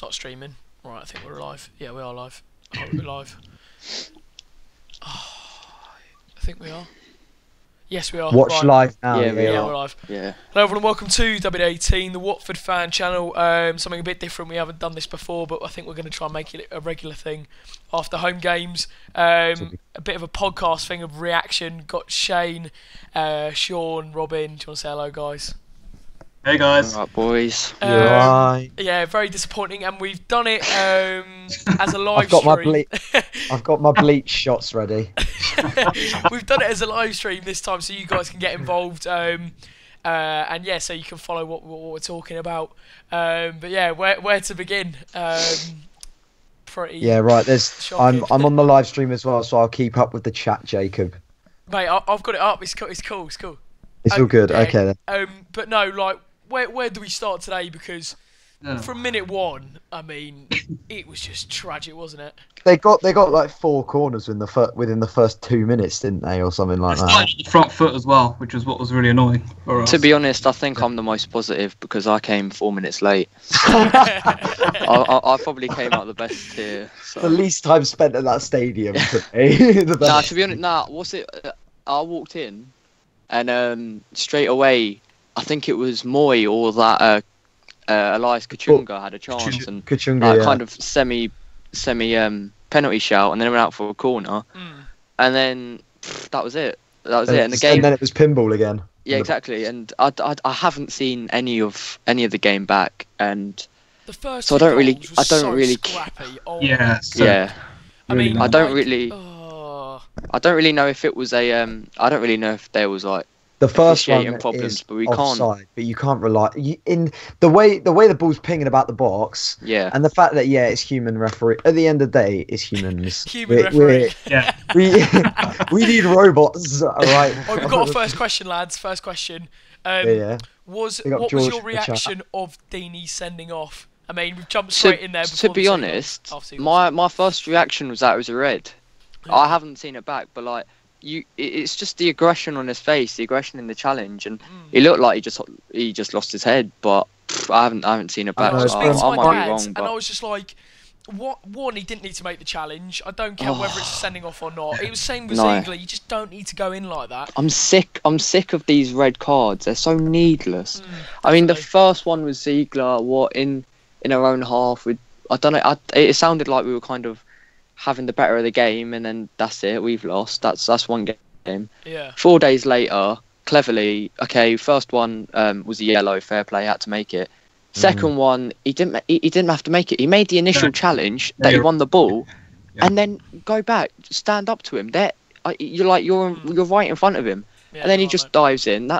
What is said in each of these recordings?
start streaming. Right, I think we're live. Yeah, we are live. I hope we're live. Oh, I think we are. Yes, we are. Watch live now. Yeah, Yeah, we're live. Yeah. Hello everyone, welcome to WD18, the Watford fan channel. Something a bit different. We haven't done this before, but I think we're going to try and make it a regular thing after home games. A bit of a podcast thing of reaction. Got Shane, Sean, Robin. Do you want to say hello, guys? Hey guys. Alright, boys. Right. Yeah, very disappointing, and we've done it as a live stream. I've got my bleach shots ready. We've done it as a live stream this time, so you guys can get involved, and yeah, so you can follow what we're talking about. But yeah, where to begin? Pretty. Yeah, right. Shocking. I'm on the live stream as well, so I'll keep up with the chat, Jacob. Mate, I've got it up. It's cool. It's cool. It's all good. Okay then. But no, like, where do we start today? Because from minute one, I mean, it was just tragic, wasn't it? They got like 4 corners within the first 2 minutes, didn't they, or something like that? Started the front foot as well, which was what was really annoying for us. To be honest, I think I'm the most positive because I came 4 minutes late. I probably came out the best here. So. The least time spent at that stadium today. Nah, to be honest, I walked in, and straight away, I think it was Moy or that Elias Kachunga had a chance and Kachunga, kind of semi penalty shout, and then went out for a corner, and then that was it. That was it. And the game. And then it was pinball again. Yeah, exactly. And I haven't seen any of the game back, and the first so I don't really scrappy. Oh, yeah. Yeah. I mean, I don't really know if it was a I don't really know if there was like the first one problems, is but we offside, can't. but you can't rely in the way the ball's pinging about the box. Yeah. And the fact that it's human referee. At the end of the day, it's humans. Referee. Yeah. We need robots. All right. Oh, we've got a first question, lads. First question. What was your reaction of Deeney sending off? I mean, we've jumped straight in there. To be honest, my first reaction was that it was a red. Yeah. I haven't seen it back, but like. It's just the aggression on his face, the aggression in the challenge, and he looked like he just lost his head. But I haven't seen it back. I might be wrong. And I was just like, one, he didn't need to make the challenge. I don't care whether it's a sending off or not. It was same with Ziegler. You just don't need to go in like that. I'm sick of these red cards. They're so needless. I mean, the first one was Ziegler. In our own half, I don't know. It sounded like we were kind of having the better of the game, and then that's it. We've lost. That's one game. Yeah. 4 days later, cleverly, okay. First one was a yellow. Fair play. Had to make it. Second one, he didn't have to make it. He made the initial challenge that he won the ball, and then go back, stand up to him. You're right in front of him, and then he just dives in.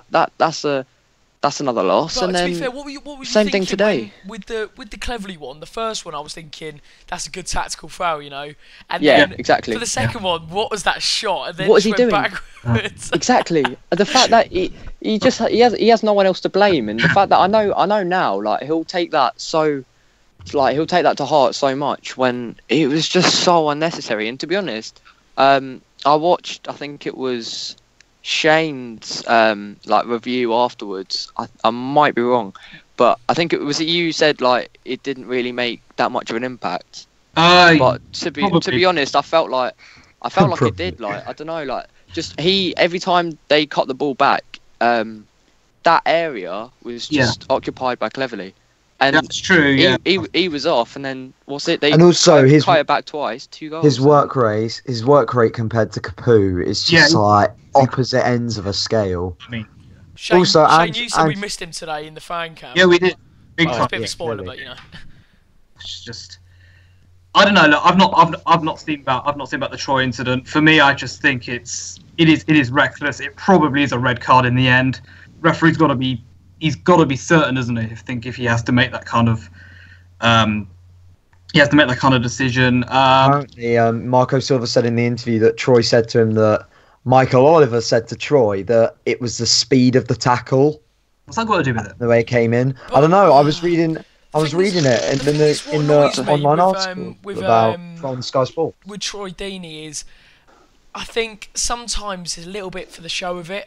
That's another loss. But and then to be fair, what were you same thing today with the Cleverly one. The first one, I was thinking that's a good tactical foul, you know. And then exactly. For the second one, what was that shot? And then what is he doing? Backwards. Exactly. The fact that he has no one else to blame, and the fact that I know now, like he'll take that to heart so much when it was just so unnecessary. And to be honest, I watched. I think it was Shane's review afterwards. I might be wrong, but I think it was you said like it didn't really make that much of an impact. But to be honest, I felt like it did. Like I don't know, like just every time they cut the ball back, that area was just occupied by Cleverly. And that's true. Yeah, he was off, and then what's it? And also his cut it back twice, 2 goals. His work rate compared to Capu is just like opposite ends of a scale. I mean, Shane, you said we missed him today in the fan camp. Yeah, we did. Big time. It's a bit of a spoiler, but you know. It's just, I don't know. Look, I've not seen about the Troy incident. For me, I just think it is reckless. It probably is a red card in the end. Referee's got to be. He's got to be certain, isn't he? If he has to make that kind of, decision. Apparently, Marco Silva said in the interview that Troy said to him that Michael Oliver said to Troy that it was the speed of the tackle. What's that got to do with it? The way it came in. I don't know. I was reading it in the online article on Sky Sports. With Troy Deeney is, I think sometimes it's a little bit for the show of it,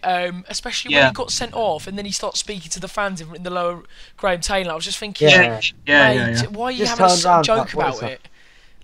especially when he got sent off and then he starts speaking to the fans in the lower. Graham Taylor, I was just thinking, why are you having a joke about it?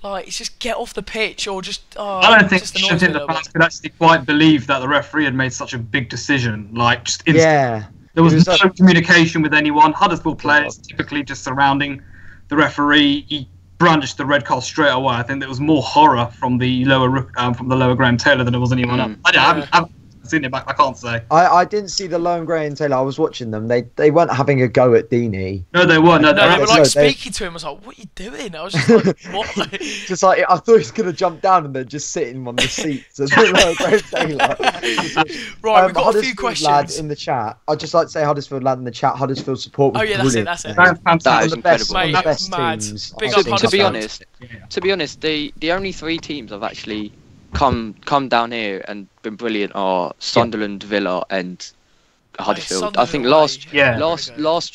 Like, it's just get off the pitch or just. I don't think the fans could actually quite believe that the referee had made such a big decision. Like, just there was no communication with anyone. Huddersfield players typically just surrounding the referee. He brandished the red card straight away. I think there was more horror from the lower Graham Taylor than it was anyone else. I haven't seen it back. I can't say. I didn't see the Lower Graham Taylor. I was watching them. They weren't having a go at Deeney. No, they weren't. No, they were like speaking to him. I was like, "What are you doing?" I was just like, "What?" Just like I thought he was gonna jump down and they're just sitting on the seats. As Lower Graham Taylor. Right, we've got a few questions. Lad in the chat. I'd just like to say Huddersfield lad in the chat. Huddersfield support was brilliant. That's it. That is incredible. One of the best teams. To be honest, the only 3 teams I've actually come down here and been brilliant are Sunderland, Villa, and Huddersfield. I think last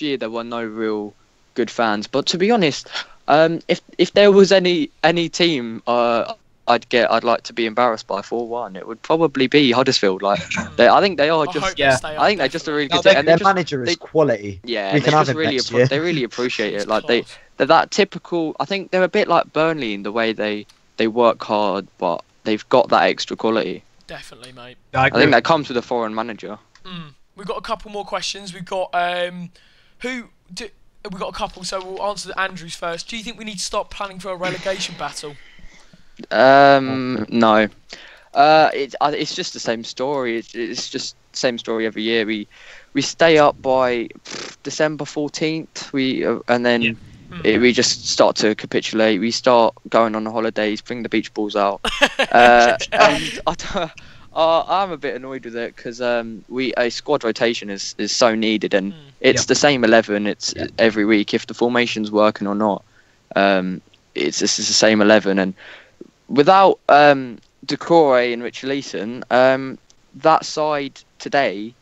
year there were no real good fans. But to be honest, if there was any team I'd like to be embarrassed by 4-1, it would probably be Huddersfield. Like I think they are just I think they're just a really good team. And their manager is quality. Yeah, they really appreciate it. Like they're that typical. I think they're a bit like Burnley in the way they work hard, but they've got that extra quality. Definitely, mate. I think that comes with a foreign manager. We've got a couple more questions. We've got we've got a couple, so we'll answer Andrews first. Do you think we need to start planning for a relegation battle? No. It's just the same story. It's just the same story every year. We stay up by December 14th. We just start to capitulate. We start going on the holidays, bring the beach balls out, and I'm a bit annoyed with it because a squad rotation is so needed, and it's the same 11. It's every week if the formation's working or not. It's the same 11, and without Decore and Richarlison, that side today.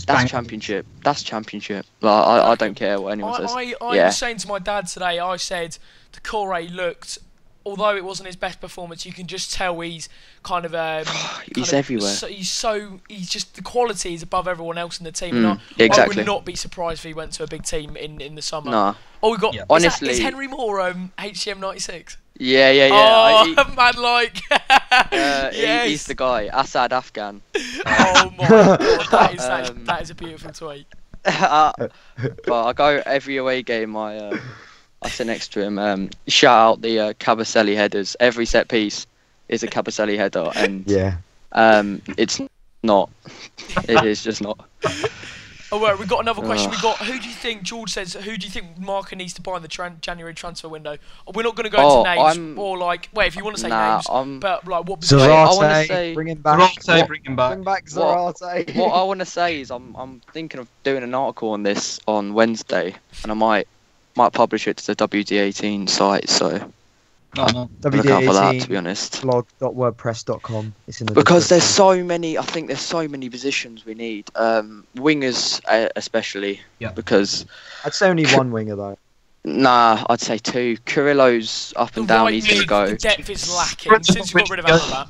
That's championship. That's championship. Like, I don't care what anyone says. I was saying to my dad today, I said Decore looked, although it wasn't his best performance, you can just tell he's kind of he's everywhere. He's just the quality is above everyone else in the team. Exactly. I would not be surprised if he went to a big team in the summer. Nah. Oh, we got honestly. Is Henry Moore HCM 96? Yeah. Oh, man, like. He's the guy. Assad Afghan. Oh my god, that is a beautiful tweet. But I go every away game. I sit next to him. Shout out the Cabaselli headers. Every set piece is a Cabaselli header, and it's not. It is just not. Oh, well, we've got another question. We've got, who do you think, George says, who do you think Marker needs to buy in the January transfer window? We're not going to go into names, or like, wait, if you want to say names, but like, what position? Zarate, I want to say, bring him back. Zarate, bring him back. Bring back Zarate. What I want to say is, I'm thinking of doing an article on this on Wednesday, and I might publish it to the WD18 site, so... WD18 look out for that, to be honest. blog.wordpress.com. It's in the because there's so many. I think there's so many positions we need. Wingers especially. Yeah. Because I'd say only one winger though. Nah, I'd say 2. Carrillo's up and down. He's gonna go. The depth is lacking since you got rid of Amrabat.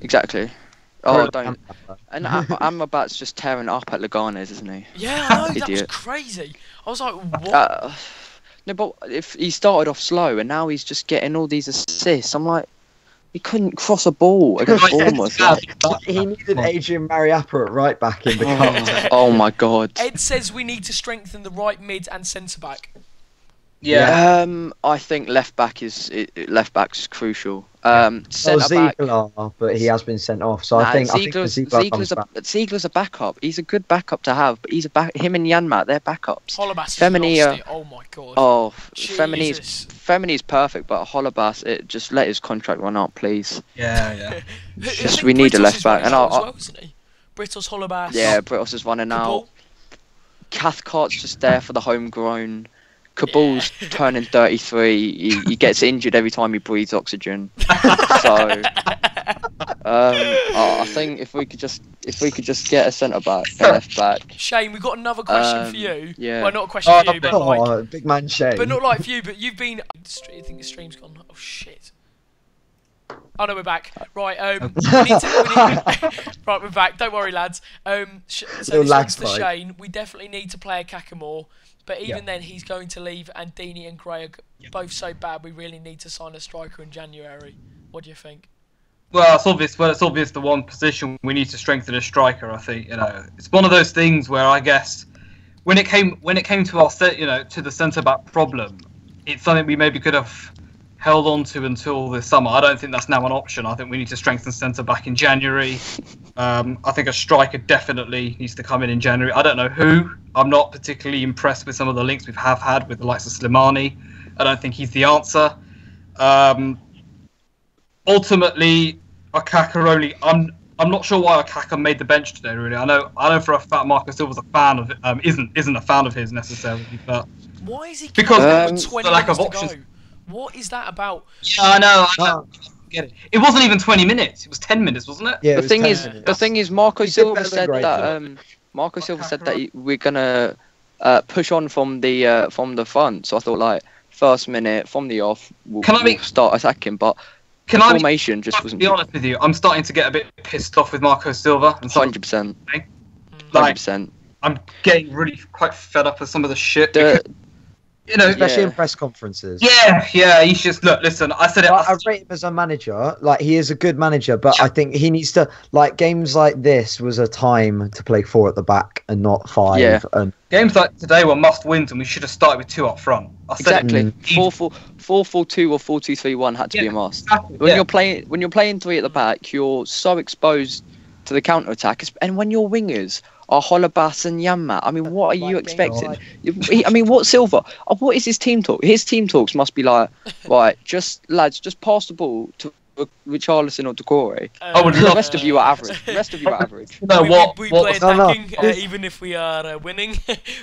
Exactly. Oh, don't. And Amrabat's just tearing it up at Leganes, isn't he? Yeah, I know. That was crazy. I was like, what? No, but if he started off slow and now he's just getting all these assists, I'm like, he couldn't cross a ball against Bournemouth. He needed Adrian Mariappa at right back in the cup. Oh my god. Ed says we need to strengthen the right mid and centre back. Yeah. I think left back's crucial. Centre back. Ziegler, but he has been sent off. So I think Ziegler's a backup. He's a good backup to have, but him and Janmat, they're backups. Holebas oh my god. Oh, Femini's perfect, but Holebas, just let his contract run out, please. Yeah. We need a left back, and Britos, Holebas. Yeah, Britos is running out. Cathcart's just there for the homegrown. Kabul's turning 33. He gets injured every time he breathes oxygen. So I think if we could just get a centre back, a left back. Shane, we've got another question for you. Yeah. Well, not a question for you, but like big man Shane. But not like for you. But you've been. I think the stream's gone. Oh shit. Oh no, we're back. Right, right, we're back. Don't worry, lads. So this one's to Shane. We definitely need to play a Kaka more, but even then, he's going to leave, and Deeney and Gray are both so bad. We really need to sign a striker in January. What do you think? Well, it's obvious. The one position we need to strengthen a striker. I think it's one of those things where I guess when it came to our to the centre back problem, it's something we maybe could have held on to until this summer. I don't think that's now an option. I think we need to strengthen centre back in January. I think a striker definitely needs to come in January. I don't know who. I'm not particularly impressed with some of the links we have had with the likes of Slimani. I don't think he's the answer. Ultimately, Okaka only. I'm not sure why Okaka made the bench today. Really, I know for a fact Marco Silva's a fan of isn't a fan of his necessarily, but why is he? Because 20 the lack of minutes options. to go? What is that about? Yeah, I know. Get it. It wasn't even 20 minutes. It was 10 minutes, wasn't it? Yeah. The thing is, Marco Silva said that. Marco Silva said that we're gonna push on from the front. So I thought, like, first minute from the off, we'll start attacking. But the formation just wasn't. To be honest with you, I'm starting to get a bit pissed off with Marco Silva. 100%. 100%. I'm getting really quite fed up with some of the shit. Especially in press conferences. Yeah. He's just listen. I said it. I rate him as a manager. Like, he is a good manager, but I think he needs to, like, games like this was a time to play 4 at the back and not 5. Yeah. And games like today were must wins, and we should have started with 2 up front. Exactly. 4-4-2 or 4-2-3-1 had to be a must. Exactly, when you're playing 3 at the back, you're so exposed to the counter attack, and when your wingers are Holobas and Yanmat. I mean, what are you expecting? What Silva? What is his team talk? His team talks must be like, right, just pass the ball to Richarlison or Decore. The rest of you are average. We play attacking, even if we are winning.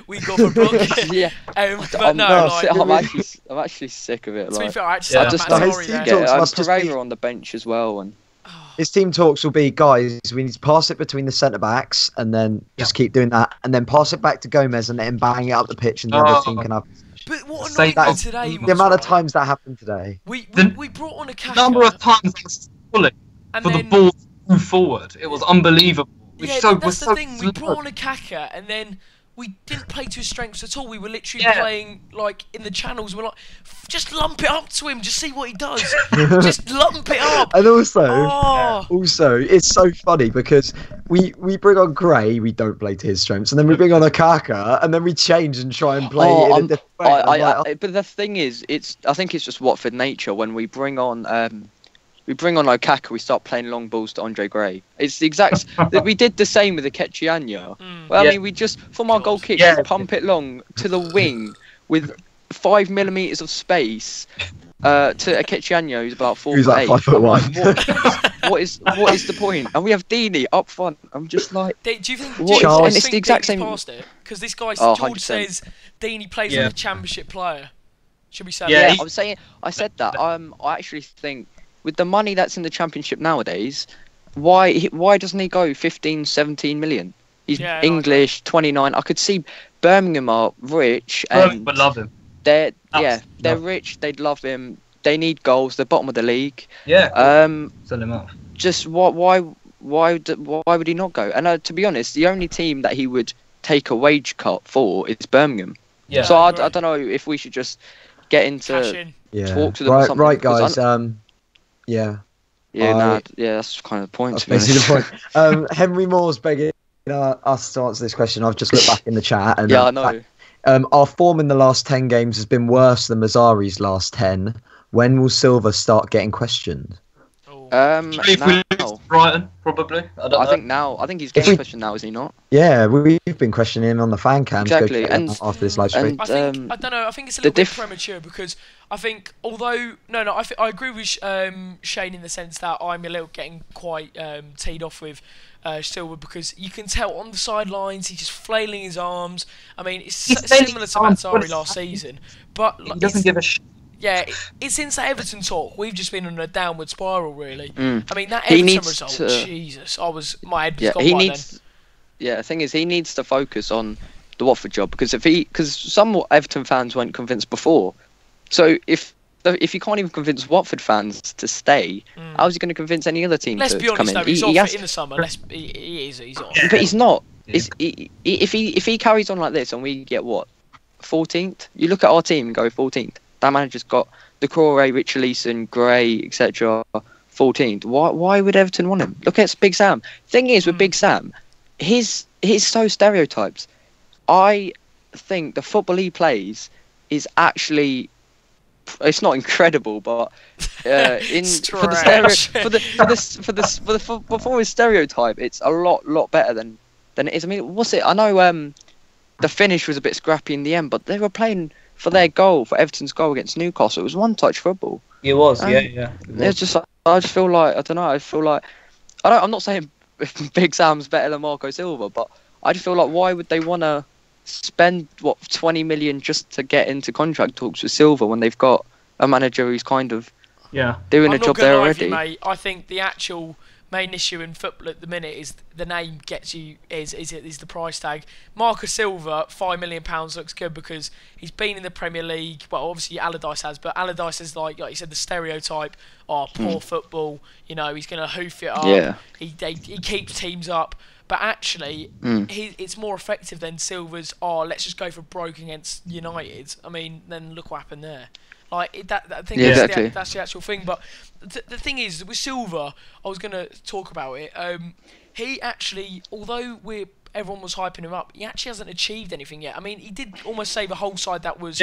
We go for Brook. Yeah. I'm actually sick of it. To be fair, I just get Pereira on the bench as well, and. His team talks will be, guys, we need to pass it between the centre-backs and then just keep doing that. And then pass it back to Gomez and let him bang it up the pitch and the other team can have... But what annoyed me today was... The amount of times that happened today. We brought on a Kaka. The number of times I was pulling for the ball to move forward. It was unbelievable. That's the thing. We brought on a Kaka and then... We didn't play to his strengths at all. We were literally playing, like, in the channels. We're like, just lump it up to him. Just see what he does. Just lump it up. And also, it's so funny because we bring on Gray, we don't play to his strengths, and then we bring on a Kaka, and then we change and try and play in a different way. But the thing is, I think it's just Watford nature when we bring on. We bring on Okaka, we start playing long balls to Andre Gray. It's the exact... we did the same with the Ketchianya. Well, I mean, we just, from our goal kick, pump it long to the wing with 5 millimetres of space to a Ketchianya who's about 4'8". Who's like 5'1". What is the point? And we have Deeney up front. I'm just like... Do you think it's the exact same... Because this guy, George 100%. says Deeney plays like a championship player. Should we say that? Yeah, I said that. I actually think... With the money that's in the Championship nowadays, why doesn't he go 15, 17 million? He's English, 29. I could see Birmingham are rich and would love him. They're rich. They'd love him. They need goals. They're bottom of the league. Yeah. Sell him off. Just why would he not go? And to be honest, the only team that he would take a wage cut for is Birmingham. Yeah. So I don't know if we should just get into talk to them. Or something, right, guys. That's kind of the point. That's basically the point. Henry Moore's begging us to answer this question. I've just looked back in the chat, and I know. Our form in the last 10 games has been worse than Mazzari's last 10. When will Silva start getting questioned? Brighton, probably. I think he's getting questioned now, is he not? Yeah, we've been questioning him on the fan cam. Exactly. After this live stream. I don't know. I think it's a little bit premature because I think, although I agree with Shane in the sense that I'm a little getting quite teed off with Silva because you can tell on the sidelines he's just flailing his arms. I mean, it's similar to Mazzari last season, but he doesn't give a shit. Yeah, it's since that Everton talk, we've just been on a downward spiral, really. I mean, that Everton result, Jesus, my head was gone by then. Yeah, the thing is, he needs to focus on the Watford job because some Everton fans weren't convinced before. So if if you can't even convince Watford fans to stay, how's he going to convince any other team to come in? Let's be honest, though, he's off it in the summer. He's on. But he's not. If he carries on like this and we get what, 14th? You look at our team and go 14th. That manager's got Decore, Richarlison, Gray, etc. 14th. Why would Everton want him? Look at Big Sam. Thing is with Big Sam, he's so stereotypes. I think the football he plays is actually, it's not incredible, but for his stereotype, it's a lot better than it is. I mean, what's it? I know the finish was a bit scrappy in the end, but they were playing for their goal, for Everton's goal against Newcastle. It was one-touch football. It was, yeah. It's just, I just feel like, I don't know. I feel like, I'm not saying Big Sam's better than Marco Silva, but I just feel like, why would they want to spend 20 million just to get into contract talks with Silva when they've got a manager who's kind of doing a job there already? You, mate. I think the actual main issue in football at the minute is the name gets you is the price tag. Marcus Silva, £5 million looks good because he's been in the Premier League. Well, obviously Allardyce has, but Allardyce is like you said, the stereotype. Poor football. You know, he's going to hoof it up. Yeah. He keeps teams up. But actually, it's more effective than Silva's. Let's just go for broke against United. I mean, then look what happened there. Like that thing. Exactly. That's the actual thing. But the thing is, with Silva, I was going to talk about it. He actually, although everyone was hyping him up, he actually hasn't achieved anything yet. I mean, he did almost save a whole side that was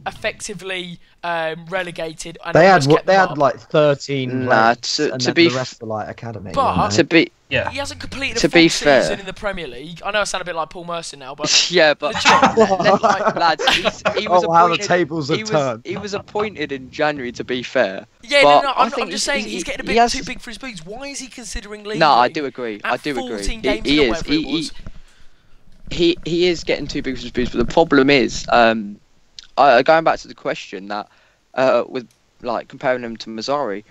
effectively relegated. And they had like 13 players, and to be the rest were like academy. But he hasn't completed a full season in the Premier League. I know I sound a bit like Paul Merson now, but lads, he was how the tables have turned. He was appointed in January, to be fair. Yeah, no, I'm just saying he's getting a bit too big for his boots. Why is he considering leaving? No, I do agree. He is getting too big for his boots, but the problem is, going back to the question that, with like comparing him to Mazzari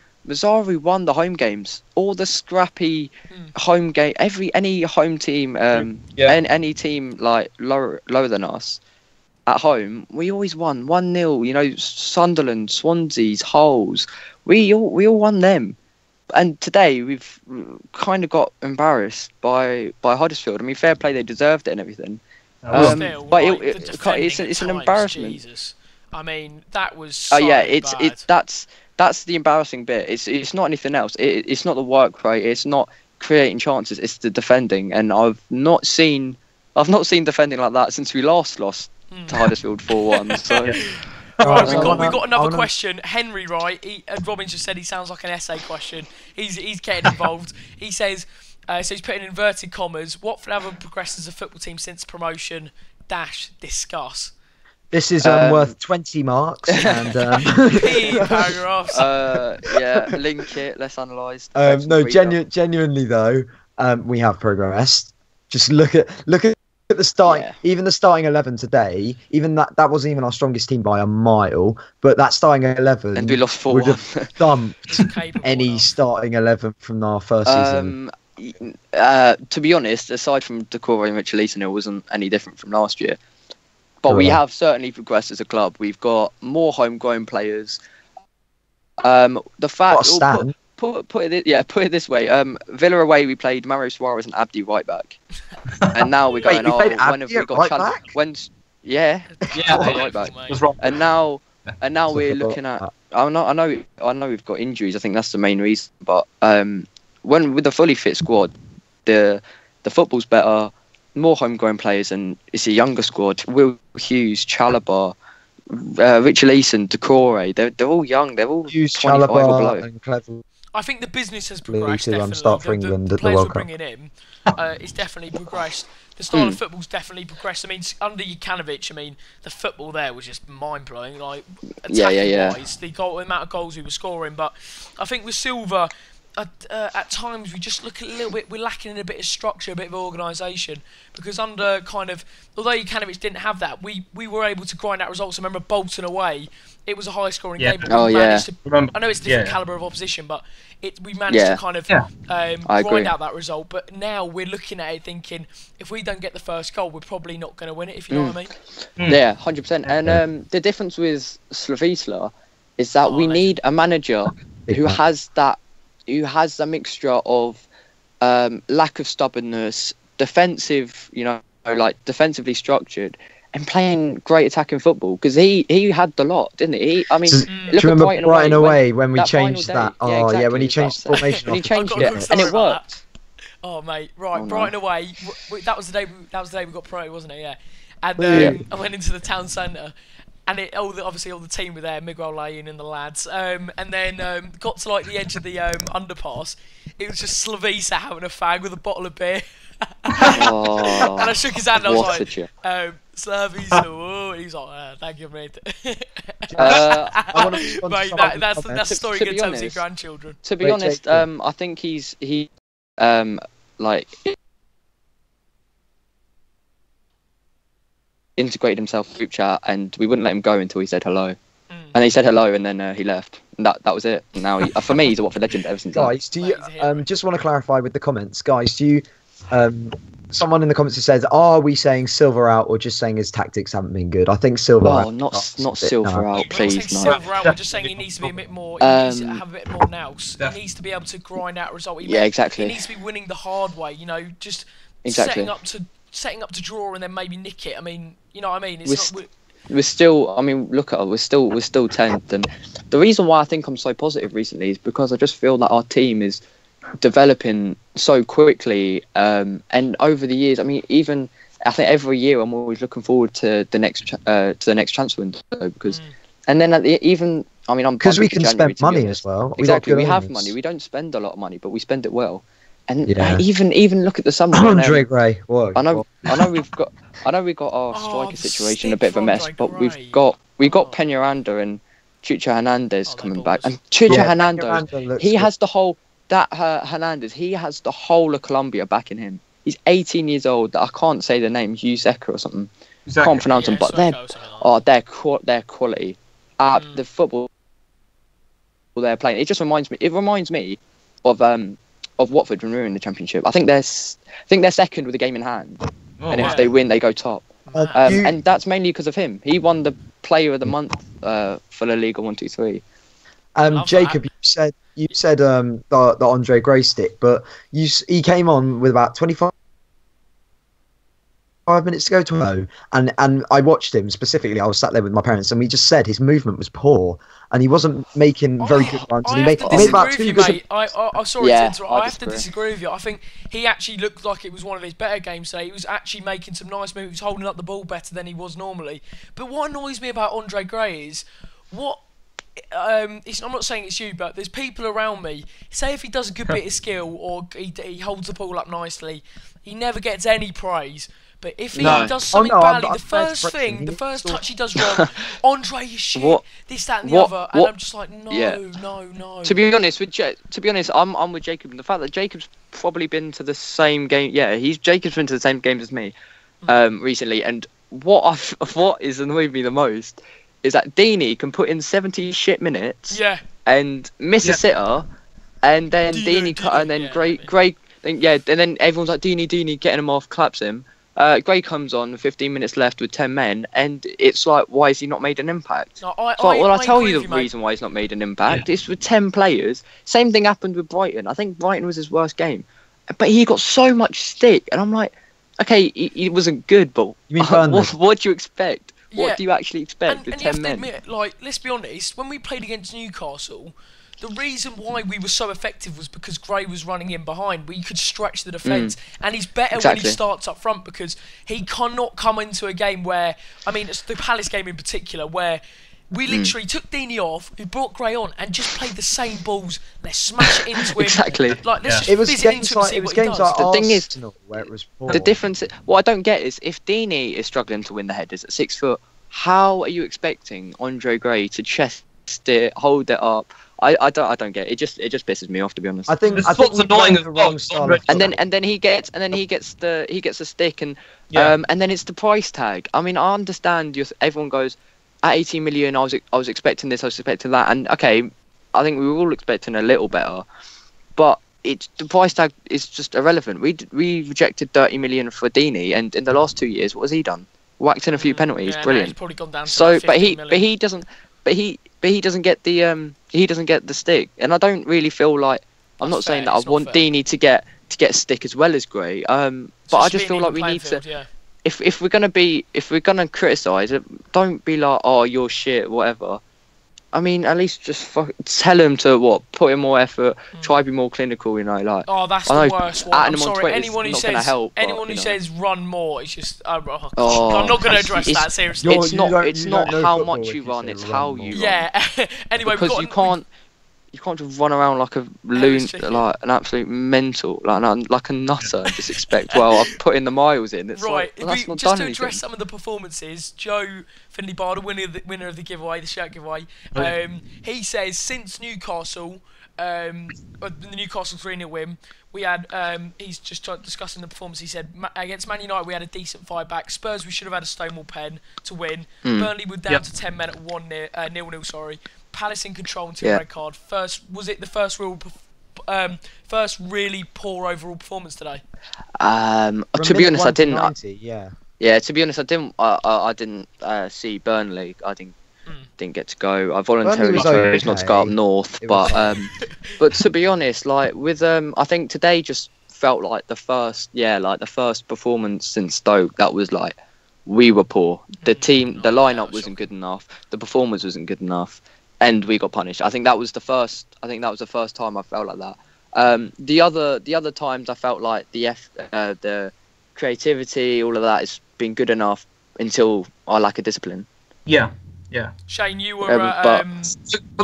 won the home games, all the scrappy home game, any home team, any team like lower than us at home, we always won 1-0. You know, Sunderland, Swansea's, Hulls, we all won them. And today we've kind of got embarrassed by Huddersfield. I mean, fair play, they deserved it and everything. But it's an embarrassment. Jesus. I mean, that was so bad. That's the embarrassing bit. It's not anything else. It's not the work rate. It's not creating chances. It's the defending. And I've not seen defending like that since we last lost to Huddersfield 4-1. So. Right, we got another question. Henry, right? Robin just said he sounds like an essay question. He's getting involved. He says, so he's putting in inverted commas. Watford haven't progressed as a football team since promotion. Discuss. This is worth 20 marks and paragraphs. Link it. Let's analyse. No, genuinely though, we have progressed. Just look at the starting, even the starting 11 today. Even that wasn't even our strongest team by a mile. But that starting 11, and we lost 4-1, would have thumped any starting 11 from our first season. To be honest, aside from Decore and Richarlison, it wasn't any different from last year. But we have certainly progressed as a club. We've got more homegrown players. The fact, put it this way. Villa away, we played Mario Suarez and Abdi right back, and now we're going. When have we got right When's right back? And now we're looking at. I know we've got injuries. I think that's the main reason. But when with the fully fit squad, the football's better. More homegrown players, and it's a younger squad. Will Hughes, Chalobah, Richarlison, Decore. They're all young. They're all Hughes, 25 or below. And Clever. I think the business has progressed. Start for England the at the players World we're Cup. bringing in, it's definitely progressed. The style of football's definitely progressed. I mean, under Jukanovic, I mean, the football there was just mind blowing. Like attacking-wise, the amount of goals we were scoring. But I think with Silva, at times we just look a little bit. We're lacking in a bit of structure, a bit of organisation. Because under although Jukanovic didn't have that, we were able to grind out results. I remember Bolton away. It was a high-scoring game, but we managed to. I know it's a different calibre of opposition, but we managed to grind out that result. But now we're looking at it thinking, if we don't get the first goal, we're probably not going to win it. If you know what I mean. Yeah, 100%. And the difference with Slavisla is that we need a manager who has a mixture of lack of stubbornness, defensive, like defensively structured, and playing great attacking football, because he had the lot, didn't he? I mean, do you remember Brighton away when we changed that? Oh yeah, when he changed the formation, when he changed it, and it worked. Oh mate, right, Brighton away. That was the day. That was the day we got promoted, wasn't it? Yeah. And I went into the town centre, and obviously all the team were there, Miguel Lane and the lads. And then got to like the edge of the underpass. It was just Slavisa having a fag with a bottle of beer. And I shook his hand. And I was like, Slavisa, and he was like, thank you, mate. I want to mate, that's the story you're going to tell to your grandchildren. To be honest, I think he like integrated himself in group chat, and we wouldn't let him go until he said hello. And he said hello, and then he left. And that was it. And now for me, he's a Watford legend ever since. Guys, do you just want to clarify with the comments? Guys, do you someone in the comments has said, are we saying Silva out or just saying his tactics haven't been good? I think Silva out. Oh, not Silva out, please. No. Silva out. We're just saying he needs to be a bit more. He needs to have a bit more nous. He needs to be able to grind out a result. Exactly. He needs to be winning the hard way. Just setting up to draw and then maybe nick it. I mean, you know what I mean? We're still. I mean, look at us. We're still 10th, and the reason why I think I'm so positive recently is because I just feel that our team is developing so quickly, and over the years. I mean, even I think every year I'm always looking forward to the next transfer window, because, and then I'm because we can spend money as well. Exactly, we have money. We don't spend a lot of money, but we spend it well. And even look at the summer. Andre Gray. Whoa. I know we've got our striker situation a bit of a mess, but we've got Peñaranda and Chucho Hernandez coming back, and Chucho Hernandez, he has the whole Hernandez. He has the whole of Colombia backing him. He's 18 years old. I can't say the name, Yuseca or something. Can't pronounce them, but they're quality. The football they're playing. It just reminds me of Watford when we were in the Championship. I think they're second with a game in hand, if they win, they go top. And that's mainly because of him. He won the Player of the Month for La Liga 1, 2, 3. Jacob, you said the Andre Gray stick, but he came on with about 25 minutes to go to go, and I watched him specifically. I was sat there with my parents, and we just said his movement was poor, and he wasn't making very good runs. And he made about 2 good. I'm sorry to interrupt. I have to disagree with you. I think he actually looked like it was one of his better games today. He was actually making some nice moves, holding up the ball better than he was normally. But what annoys me about Andre Gray is I'm not saying it's you, but there's people around me. Say if he does a good bit of skill or he holds the ball up nicely, he never gets any praise. But if he does something badly, the first touch he does wrong, Andre is shit, this, that, and the other, and I'm just like, no. To be honest, I'm with Jacob, and the fact that Jacob's probably been to the same game. Yeah, Jacob's been to the same games as me recently, and what is annoyed me the most is that Deeney can put in 70 shit minutes, and miss a sitter, and then Gray, and then everyone's like Deeney getting him off, claps him. Gray comes on, 15 minutes left with 10 men, and it's like, why has he not made an impact? I'll tell you the reason why he's not made an impact. It's with 10 players. Same thing happened with Brighton. I think Brighton was his worst game, but he got so much stick, and I'm like, okay, he wasn't good, but what do you expect? What do you actually expect with 10 men? Admit, let's be honest, when we played against Newcastle, the reason why we were so effective was because Gray was running in behind. We could stretch the defence, and he's better when he starts up front, because he cannot come into a game where, I mean, it's the Palace game in particular, where we literally took Deeney off, we brought Gray on, and just played the same balls. Let's smash it into him. Exactly. It was games like the thing is, where it was poor. The difference. What I don't get is if Deeney is struggling to win the headers at 6 foot, how are you expecting Andre Gray to chest it, hold it up? I don't get it. It just pisses me off, to be honest. I think what's annoying as well. And then he gets the stick, and then it's the price tag. I mean, I understand everyone goes at 18 million. I was expecting this. I was expecting that, and okay, I think we were all expecting a little better, but the price tag is just irrelevant. We rejected 30 million for Deeney, and in the last 2 years, what has he done? Whacked in a few penalties, brilliant. He's probably gone down to he doesn't get the stick, and I don't really feel like I'm not saying that I want Deeney to get stick as well as Gray. But I just feel like we need to. If we're gonna criticise it, don't be like, oh, you're shit, whatever. I mean, at least just tell him to put in more effort, try to be more clinical, you know, like. Oh, that's the worst one. I'm sorry. Anyone who says run more, it's just. I'm not going to address that seriously. It's not how much you run, it's how you run. Yeah. Anyway, because you can't just run around like a loon, like an absolute mental, like a nutter, and just expect. Well, I've put in the miles in. It's right. Like, that's not just done to address some of the performances, Joe Finley Barder, winner of the giveaway, the shirt giveaway. He says since Newcastle, the Newcastle 3-0 win, we had. He's just discussing the performance. He said against Man United we had a decent fight back. Spurs we should have had a Stonewall pen to win. Burnley were down to 10 men at 1-0. Sorry. Palace in control until red card. Was it the first really poor overall performance today? To be honest, I didn't. To be honest, I didn't see Burnley. I didn't get to go. I voluntarily chose not to go up north, but to be honest, like with I think today just felt like the first performance since Stoke that was like we were poor. The lineup wasn't good enough. The performance wasn't good enough. And we got punished. I think that was the first time I felt like that. The other times I felt like the creativity, all of that has been good enough until I lack a discipline. Yeah. Shane, you were. But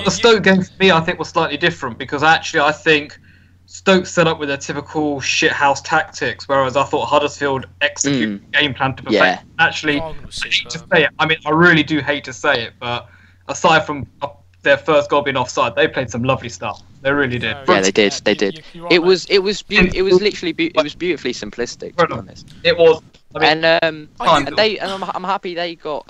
the Stoke game for me, I think, was slightly different because actually I think Stoke set up with their typical shithouse tactics, whereas I thought Huddersfield executed the game plan to perfection. Yeah. Actually, I hate to say it. I mean, I really do hate to say it, but aside from their first goal being offside, they played some lovely stuff. They really did. Yeah, they did. They did. It was beautifully simplistic. To be honest. It was. I mean, I'm happy they got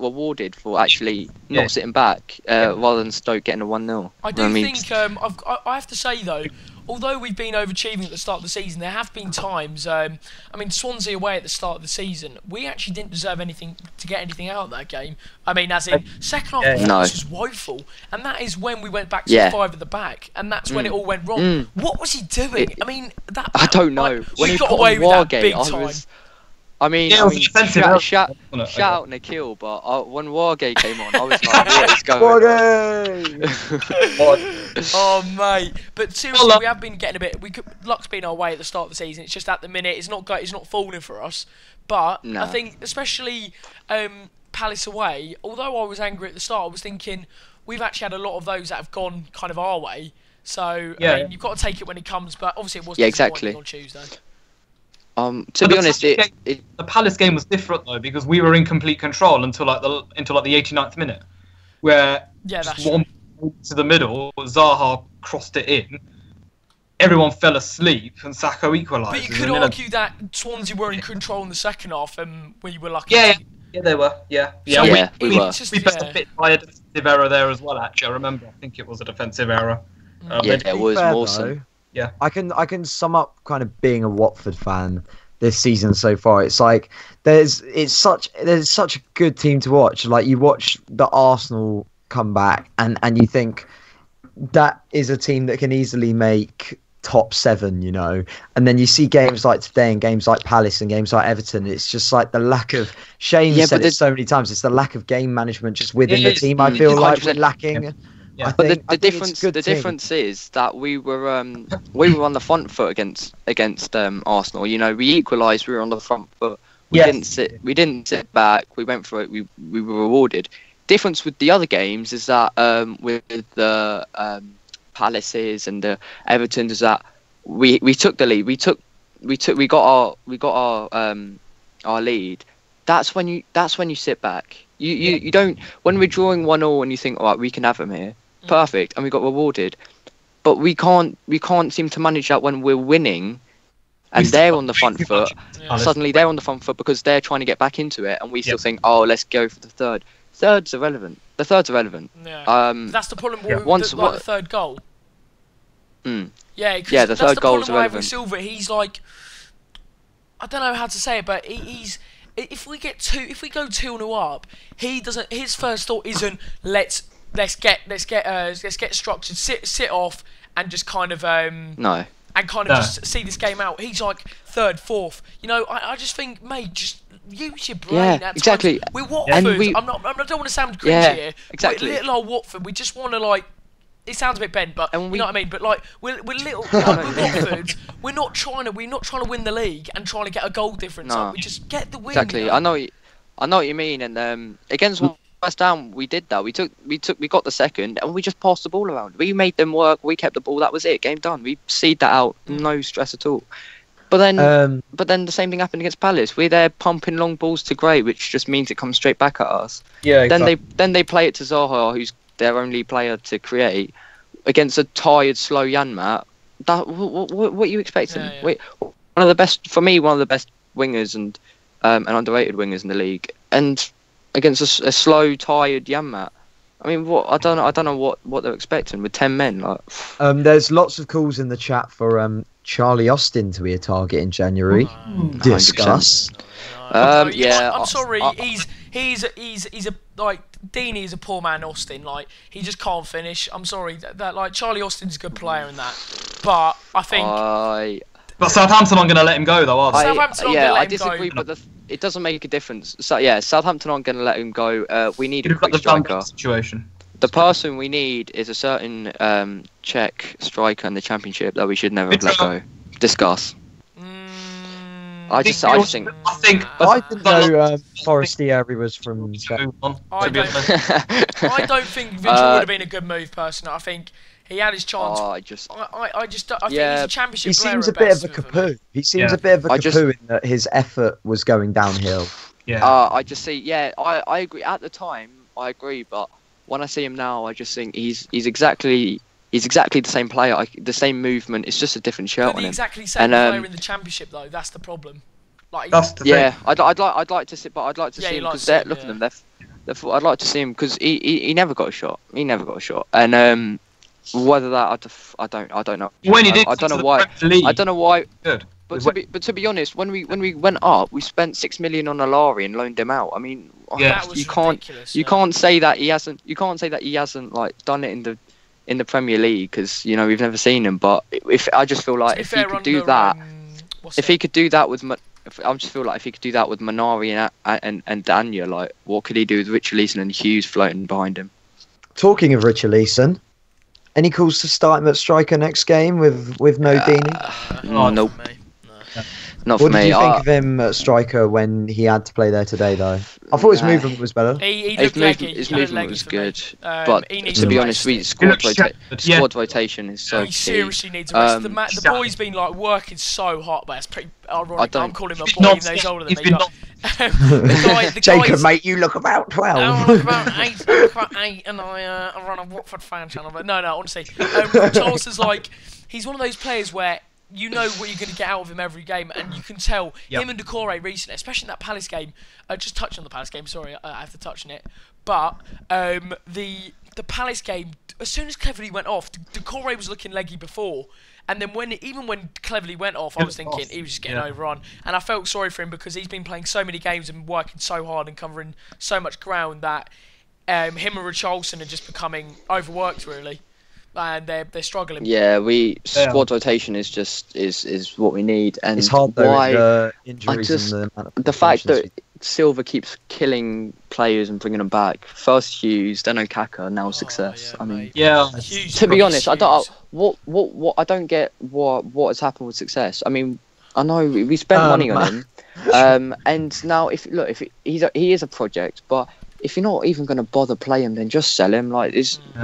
rewarded for actually not sitting back rather than Stoke getting a 1-0. I think I have to say though, although we've been overachieving at the start of the season, there have been times. I mean, Swansea away at the start of the season, we actually didn't deserve to get anything out of that game. I mean, as in second half performance was woeful, and that is when we went back to 5 at the back, and that's when it all went wrong. What was he doing? I mean, I don't know. When he got away with that big time. I mean, shout out Nikhil, but when Wargate came on, I was like, what is going on? Oh, mate. But seriously, we have been getting a bit... Luck's been our way at the start of the season. It's just at the minute, it's not falling for us. But I think, especially Palace away, although I was angry at the start, I was thinking, we've actually had a lot of those that have gone kind of our way. So, I mean, you've got to take it when it comes, but obviously it was disappointing on Tuesday. To be honest, the Palace game was different though because we were in complete control until the 89th minute, where one to the middle, Zaha crossed it in, everyone fell asleep, and Sacco equalised. But you could argue that Swansea were in control in the second half, and we were lucky. Yeah, they were. We were. We got a bit by a defensive error there as well. Actually, I remember. I think it was a defensive error. It was Mawson. Yeah, I can sum up kind of being a Watford fan this season so far. It's like there's such a good team to watch. Like you watch the Arsenal come back and you think that is a team that can easily make top 7, you know. And then you see games like today and games like Palace and games like Everton. It's just like the lack of Shane said it so many times. It's the lack of game management just within the team. I feel like we're lacking. Yeah. But the difference is that we were on the front foot against Arsenal. You know, we equalised. We were on the front foot. We didn't sit back. We went for it. We were rewarded. Difference with the other games is that with the Palaces and the Evertons is that we took the lead. We got our lead. That's when you sit back. You don't, when we're drawing 1-1 and you think, all right, we can have them here. Perfect, and we got rewarded, but we can't seem to manage that when we're winning, and they're on the front foot. Suddenly they're on the front foot because they're trying to get back into it, and we still think, oh, let's go for the third. The third's irrelevant. Yeah. That's the problem with the third goal. The that's third the goal is problem irrelevant. With Silva, he's like, I don't know how to say it, but he's. If we go 2-0 up, he doesn't. His first thought isn't let's let's get structured, sit off, and just kind of just see this game out. He's like third, fourth. You know, I just think, mate, just use your brain. Yeah, exactly. We're Watford. I don't want to sound cringy here. Exactly. We're little old Watford. We just want to like. It sounds a bit bent, but you know what I mean. But like, we're little. Like, we're Watford. We're not trying to win the league and trying to get a goal difference up. We just get the win. Exactly. You know? I know what you mean. And against West Ham, we did that. We got the second, and we just passed the ball around. We made them work. We kept the ball. That was it. Game done. We seed that out. No stress at all. But then the same thing happened against Palace. We're there pumping long balls to Gray, which just means it comes strake back at us. Yeah. Exactly. Then they play it to Zaha, who's their only player to create, against a tired, slow Janmat. What are you expecting? Yeah. Wait, one of the best wingers and underrated wingers in the league, and against a slow, tired Janmat. I mean, I don't know what they're expecting with 10 men. Like, there's lots of calls in the chat for Charlie Austin to be a target in January. Discuss. I'm sorry. He's a like Deeney is a poor man. Austin, like he just can't finish. I'm sorry that like Charlie Austin's a good player in that, but I think. But Southampton aren't going to let him go, though, are they? I disagree, but it doesn't make a difference. So yeah, Southampton aren't going to let him go. We need a quick striker. Situation. The person we need is a certain Czech striker in the Championship that we should never have let go. Discuss. I think. I didn't know Forestieri was from. I don't think Vigil would have been a good move, personally. I think he had his chance. I think he's a Championship player. He seems a bit of a kapoo. He seems a bit of a kapoo in that his effort was going downhill. Yeah. I just see. Yeah, I agree. At the time, I agree, but when I see him now, I just think he's exactly the same player. The same movement. It's just a different shirt on him. Exactly same player in the Championship, though. That's the problem. Like, I'd like to see, but I'd like to see him because look at them. I'd like to see him because he never got a shot. He never got a shot, and whether that I don't know. When he did, I don't know why. I don't know why. Good. But to be honest, when we went up, we spent 6 million on Alari and loaned him out. I mean, you can't say that he hasn't. You can't say that he hasn't like done it in the Premier League because you know we've never seen him. But I just feel like if he could do that, if he could do that with Minari and Danya, like what could he do with Richarlison and Hughes floating behind him? Talking of Richarlison, any calls to start him at striker next game with no Deeney? Nope. Not what for me. What did you think of him at striker when he had to play there today, though? I thought his movement was better. His movement was good, but to be honest, squad rotation is so key. He seriously needs a rest. The boy's been like working so hard, but it's pretty ironic. I'm calling him a boy, even though he's older than me. Jacob, mate, you look about 12. I look about 8, and I run a Watford fan channel. But no, honestly, Charleston's like he's one of those players where you know what you're going to get out of him every game, and you can tell him and Decore recently, especially in that Palace game. Just touch on the Palace game. Sorry, I have to touch on it. But the Palace game, as soon as Cleverley went off, Decore was looking leggy before, and then when Cleverley went off, I was thinking he was just getting overrun, and I felt sorry for him because he's been playing so many games and working so hard and covering so much ground that him and Richarlison are just becoming overworked really. And they're struggling. Yeah, squad rotation is what we need, and it's hard though. Injuries the fact that Silva keeps killing players and bringing them back. First Hughes, then Okaka, now Success. Yeah, I mean, to be honest, I don't get what has happened with Success. I mean, I know we spent money on him, and now if he is a project, but if you're not even going to bother play him, then just sell him. Like,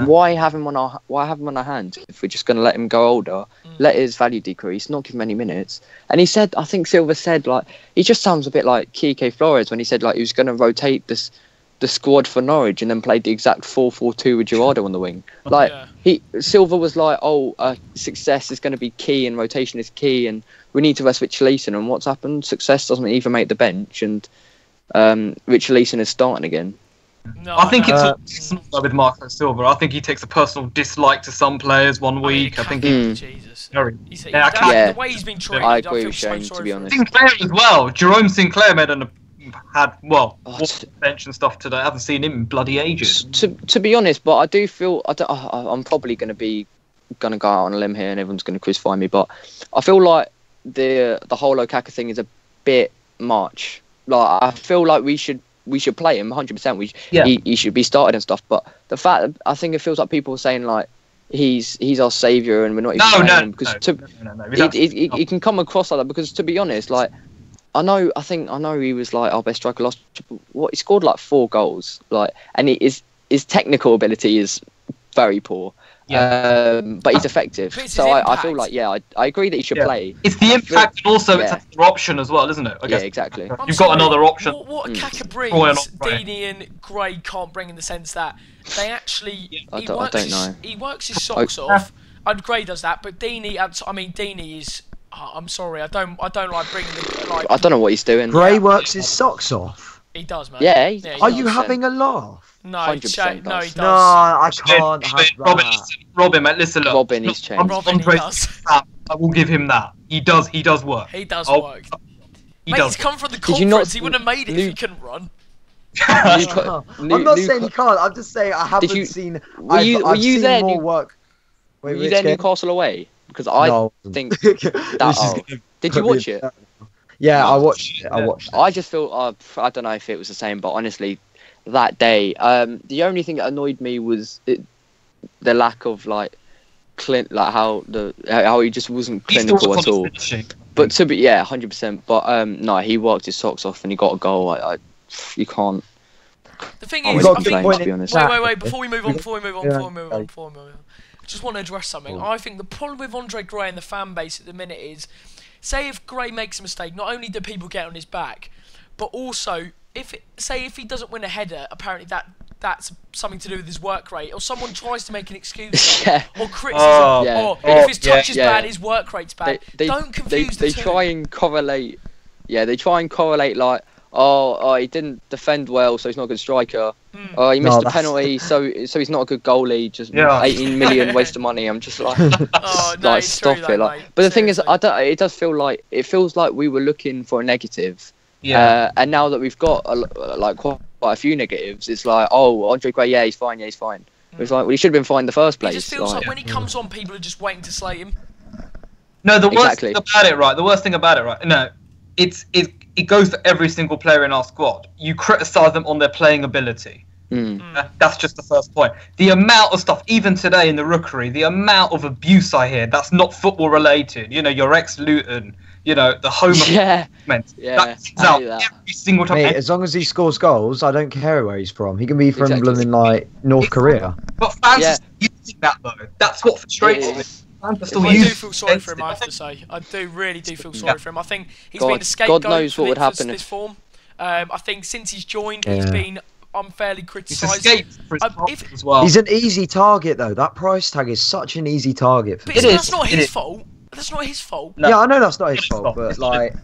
why have him on our hands if we're just going to let him go older, let his value decrease, not give him any minutes? And he said, I think Silva said, like, he just sounds a bit like Kike Flores when he said like he was going to rotate the squad for Norwich and then played the exact 4-4-2 with Gerardo on the wing. Like Silva was like, Success is going to be key and rotation is key and we need to rest Richarlison. And what's happened? Success doesn't even make the bench and Richarlison is starting again. No, I think it's with Marco Silva. I think he takes a personal dislike to some players one week. I think Jesus. The way he's been treated, I agree with Shane, to be honest. Sinclair as well. Jerome Sinclair made an had bench and stuff today. I haven't seen him in bloody ages. To be honest, but I do feel I'm probably going to go out on a limb here, and everyone's going to crucify me. But I feel like the whole Lukaku thing is a bit much. Like I feel like we should play him 100%. He should be started and stuff. But the fact that I think it feels like people are saying like he's our saviour and we're not even playing him because he can come across like that. Because to be honest, like I know he was like our best striker last. He scored like 4 goals, like, and his technical ability is very poor. Yeah. But he's effective, so I feel like I agree that he should play. It's the impact, and also it's another option as well, isn't it? I guess. Yeah, exactly. You've got another option. What Kaka brings, Deeney and Gray can't bring in the sense that they actually he works his socks off, and Gray does that, but Deeney is. I'm sorry, I don't like bringing the like. I don't know what he's doing. Gray works his socks off. He does, man. Yeah. Are you having a laugh? No, no, he does. No, I can't have that. Robin, mate, listen, look. Robin, he's changed. Robin, he does. I will give him that. He does work. He does work. He's come from the conference. He wouldn't have made it if he couldn't run. I'm not saying he can't. I'm just saying I haven't seen. Were you there? More work. Were you there Newcastle away? Because I think that. Did you watch it? Yeah, I watched it. I just feel I don't know if it was the same, but honestly, that day, the only thing that annoyed me was the lack of like how he just wasn't clinical at all. But 100%. But no, he worked his socks off and he got a goal. You can't. The thing is, I think, to be honest. Wait. Before we move on. Just want to address something. I think the problem with Andre Gray and the fan base at the minute is, say if Gray makes a mistake, not only do people get on his back, but also if he doesn't win a header, apparently that's something to do with his work rate, or someone tries to make an excuse or criticism, or if his touch is bad, his work rate's bad. Don't confuse the two. They try and correlate. Yeah, they try and correlate like, oh, he didn't defend well, so he's not a good striker. Oh, he missed a penalty, so he's not a good goalie. Just 18 million waste of money. I'm just like, stop it. Like, but the thing is, it does feel like we were looking for a negative. Yeah. And now that we've got quite a few negatives, it's like, oh, Andre Gray, he's fine. It's like, well, he should have been fine in the first place. It just feels like when he comes on, people are just waiting to slate him. No, the worst thing about it, right? No, it goes for every single player in our squad. You criticise them on their playing ability. That's just the first point. The amount of stuff, even today in the Rookery, the amount of abuse I hear that's not football related. You know, your ex-Luton, you know, the home comment. That's out every single time. Mate, as long as he scores goals, I don't care where he's from. He can be from like North Korea. But fans are using that though. That's what frustrates me. I do feel sorry for him, I have to say. I really do feel sorry for him. I think he's been a scapegoat for this form. I think since he's joined, he's been unfairly criticised. He's an easy target, though. That price tag is such an easy target. But that's not his fault. That's not his fault. No. Yeah, I know that's not his fault, but like...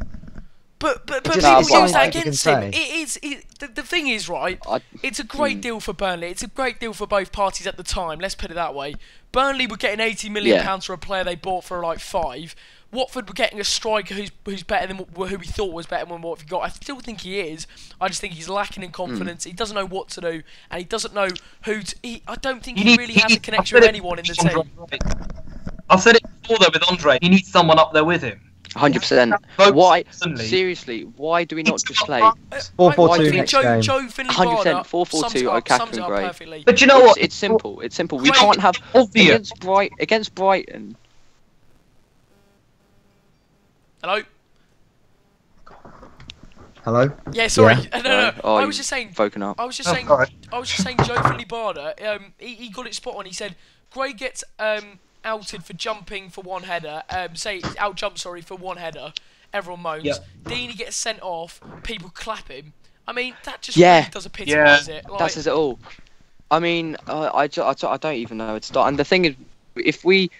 But people use that against him. The thing is, right, it's a great deal for Burnley. It's a great deal for both parties at the time. Let's put it that way. Burnley were getting £80 million for a player they bought for like 5. Watford were getting a striker who's better than who we thought was better than what we got. I still think he is. I just think he's lacking in confidence. He doesn't know what to do, and he doesn't know who to... I don't think he really has a connection with anyone in the team. I've said it before, though, with Andre. He needs someone up there with him. 100%. Why? Seriously, why do we not just play 4-4-2 next game? Joe Finley 100% 4-4-2 Okaku and Gray. But you know what? It's simple. It's simple. We can't have against Brighton. Hello? Yeah, sorry. No. Oh, I was just saying. Up. I was just saying. Joe Finley Barder. He got it spot on. He said Gray gets outed for jumping for one header. For one header. Everyone moans. Yep. Deeney gets sent off. People clap him. I mean, that just really does epitomise it. Like, that says it all. I mean, I don't even know where to start. And the thing is, if we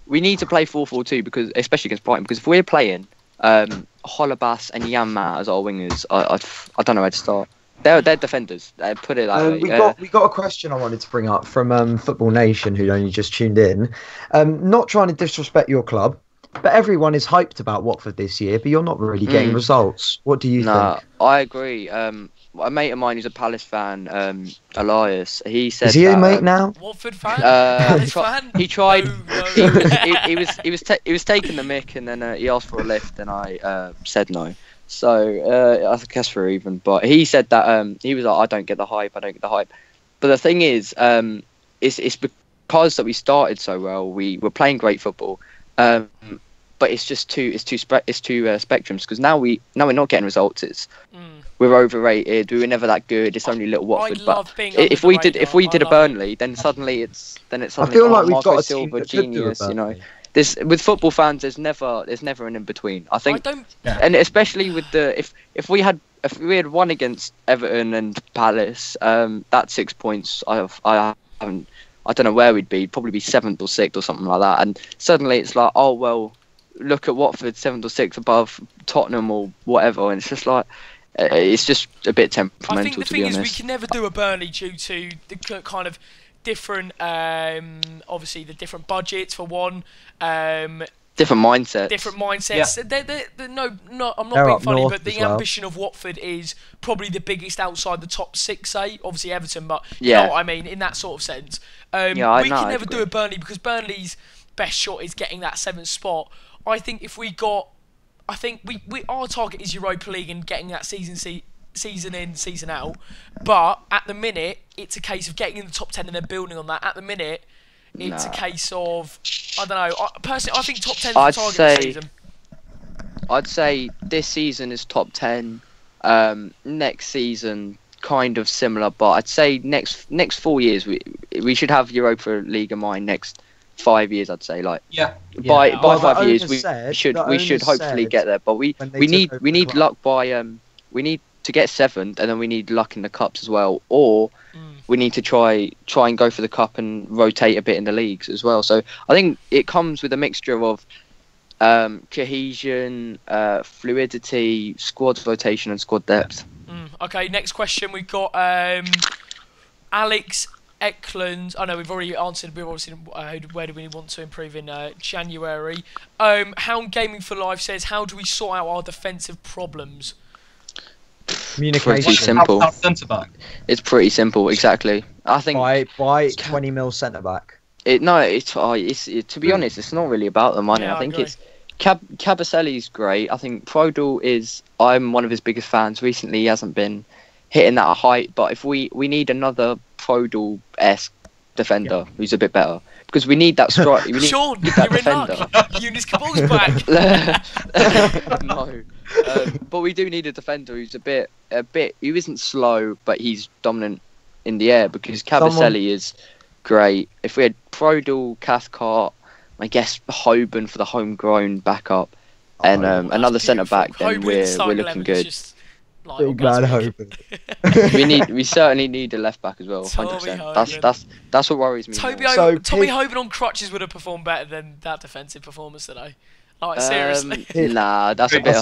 need to play 4-4-2 because, especially against Brighton, because if we're playing Holebas and Yanmat as our wingers, I don't know where to start. They're defenders. Put it that way. We got a question I wanted to bring up from Football Nation, who only just tuned in. Not trying to disrespect your club, But everyone is hyped about Watford this year, but you're not really getting results. What do you think? I agree. A mate of mine who's a Palace fan, Elias, he said. Is he a mate now? Watford fan? Palace fan? He tried. No. He was taking the mick, and then he asked for a lift, and I said no. So I guess we're even. But he said that he was like, I don't get the hype. But the thing is, it's because that we started so well. We were playing great football. But it's just two spectrums, because now we're not getting results. We're overrated. We were never that good. It's only little Watford. But if we did a Burnley, then suddenly it's I feel like we've got a Silva genius. You know, with football fans, there's never an in between. I think, and especially with if we had won against Everton and Palace, that 6 points I don't know where we'd be. Probably be 7th or 6th or something like that. And suddenly it's like, oh well, look at Watford 7th or 6th above Tottenham or whatever, and it's just like it's just a bit temperamental. I think the to be thing is honest. we can never do a Burnley due to the kind of different, obviously the different budgets for one. Different mindsets. Yeah. I'm not being funny, but the ambition of Watford is probably the biggest outside the top 6, say. Obviously Everton, but you know what I mean, in that sort of sense. We can never do a Burnley, because Burnley's best shot is getting that 7th spot. I think if we got... I think our target is Europa League and getting that season in, season out. But at the minute, it's a case of getting in the top 10 and then building on that. At the minute... It's a case of, I don't know. Personally, I think top 10 is the target this season. I'd say this season is top 10. Next season, kind of similar, but I'd say next 4 years we should have Europa League in mind. Next 5 years, I'd say. Like by 5 years we should hopefully get there. But we need luck by we need to get 7th, and then we need luck in the cups as well, or we need to try and go for the cup and rotate a bit in the leagues as well. So I think it comes with a mixture of cohesion, fluidity, squad rotation, and squad depth. Okay, next question. We've got Alex Eklund. I know we've already answered. We've obviously where do we want to improve in January. Hound Gaming for Life says, how do we sort out our defensive problems? Communication. Pretty simple. Centre back. It's pretty simple, exactly. I think buy 20 mil centre back. To be honest, it's not really about the money. Yeah, I think it's Cabaselli's great. I think Prodal I'm one of his biggest fans. Recently, he hasn't been hitting that height, but if we need another Prodal-esque defender who's a bit better, because we need that strike. Sean, you're in luck. Eunice Cabal's back. No. But we do need a defender who's a bit who isn't slow, but he's dominant in the air, because Cabaselli is great. If we had Prodal, Cathcart, I guess Hoban for the homegrown backup, and another centre back, then we're looking good. Big man Hoban. We certainly need a left back as well. 100%. That's what worries me. Tommy Hoban on crutches would have performed better than that defensive performance today. Like, seriously. Nah, that's a bit.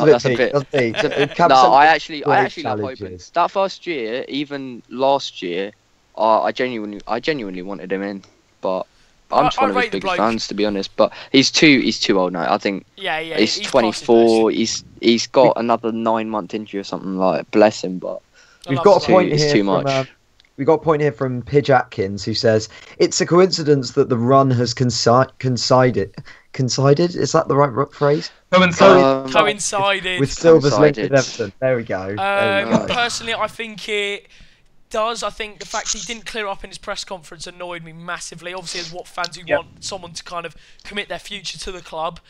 No, I actually love Hoban. That first year, even last year, I genuinely wanted him in, but I'm just one of his biggest fans, to be honest. But he's too old now. I think. Yeah. He's 24. He's got another 9-month injury or something. Like, bless him, but we've got a point here. Too much. We got a point here from Pidge Atkins, who says it's a coincidence that the run has coincided. Is that the right phrase? Coincided with Silva's link with Everton. There we go. Personally, I think it does. I think the fact he didn't clear up in his press conference annoyed me massively. Obviously, as what fans who want someone to kind of commit their future to the club,